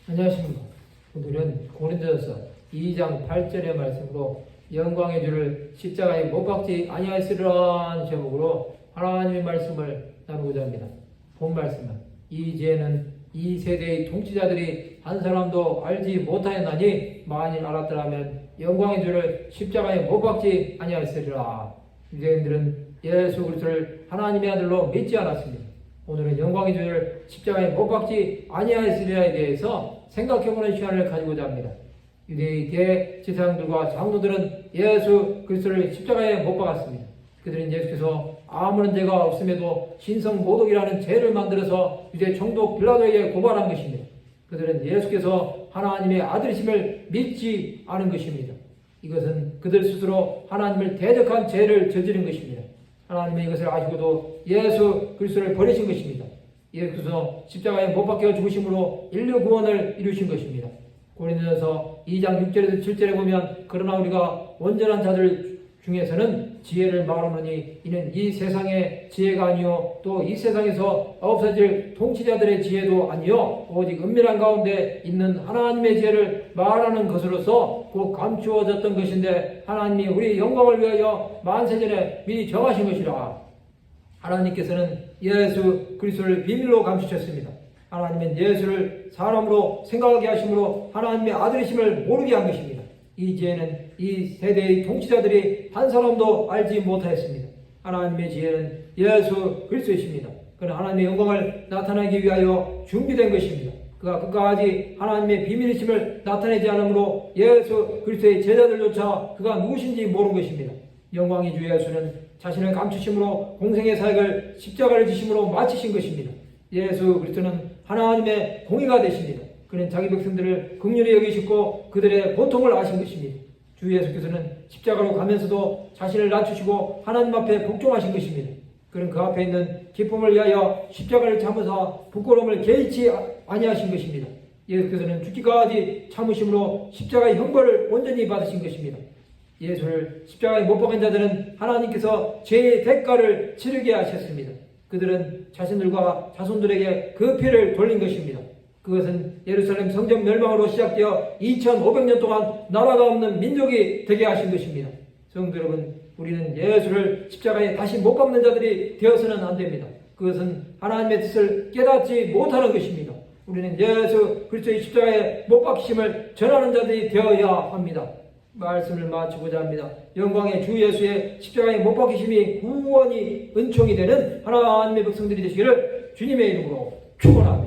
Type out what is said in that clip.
안녕하십니까. 오늘은 고린도전서 2장 8절의 말씀으로 영광의 주를 십자가에 못 박지 아니하였으리라는 제목으로 하나님의 말씀을 나누고자 합니다. 본 말씀은 이제는 이 세대의 통치자들이 한 사람도 알지 못하였나니 만일 알았더라면 영광의 주를 십자가에 못 박지 아니하였으리라. 유대인들은 예수 그리스도를 하나님의 아들로 믿지 않았습니다. 오늘은 영광의 주를 십자가에 못 박지 아니하였으리라에 대해서 생각해보는 시간을 가지고자 합니다. 유대의 대제사장들과 장로들은 예수 그리스도를 십자가에 못 박았습니다. 그들은 예수께서 아무런 죄가 없음에도 신성모독이라는 죄를 만들어서 유대 총독 빌라도에게 고발한 것입니다. 그들은 예수께서 하나님의 아들이심을 믿지 않은 것입니다. 이것은 그들 스스로 하나님을 대적한 죄를 저지른 것입니다. 하나님은 이것을 아시고도 예수 그리스도를 버리신 것입니다. 예수께서 십자가에 못 박혀 죽으심으로 인류 구원을 이루신 것입니다. 고린도전서 2장 6절에서 7절에 보면 그러나 우리가 온전한 자들 중에서는 지혜를 말하노니 이는 이 세상의 지혜가 아니요 또 이 세상에서 없어질 통치자들의 지혜도 아니요 오직 은밀한 가운데 있는 하나님의 지혜를 말하는 것으로서 곧 감추어졌던 것인데 하나님이 우리 영광을 위하여 만세전에 미리 정하신 것이라. 하나님께서는 예수 그리스도를 비밀로 감추셨습니다. 하나님은 예수를 사람으로 생각하게 하심으로 하나님의 아들이심을 모르게 한 것입니다. 이 지혜는 이 세대의 통치자들이 한 사람도 알지 못하였습니다. 하나님의 지혜는 예수 그리스도이십니다. 그는 하나님의 영광을 나타내기 위하여 준비된 것입니다. 그가 끝까지 하나님의 비밀이심을 나타내지 않으므로 예수 그리스도의 제자들조차 그가 누구신지 모르는 것입니다. 영광의 주 예수는 자신을 감추심으로 공생의 사역을 십자가를 지심으로 마치신 것입니다. 예수 그리스도는 하나님의 공의가 되십니다. 그는 자기 백성들을 긍휼히 여기시고 그들의 고통을 아신 것입니다. 주 예수께서는 십자가로 가면서도 자신을 낮추시고 하나님 앞에 복종하신 것입니다. 그는 그 앞에 있는 기쁨을 위하여 십자가를 참으사 부끄러움을 개의치 아니하신 것입니다. 예수께서는 죽기까지 참으심으로 십자가의 형벌을 온전히 받으신 것입니다. 예수를 십자가에 못 박은 자들은 하나님께서 죄의 대가를 치르게 하셨습니다. 그들은 자신들과 자손들에게 그 피를 돌린 것입니다. 그것은 예루살렘 성전 멸망으로 시작되어 2500년 동안 나라가 없는 민족이 되게 하신 것입니다. 성도 여러분, 우리는 예수를 십자가에 다시 못 박는 자들이 되어서는 안 됩니다. 그것은 하나님의 뜻을 깨닫지 못하는 것입니다. 우리는 예수 그리스도의 십자가에 못 박히심을 전하는 자들이 되어야 합니다. 말씀을 마치고자 합니다. 영광의 주 예수의 십자가에 못 박히심이 구원이 은총이 되는 하나님의 백성들이 되시기를 주님의 이름으로 축원합니다.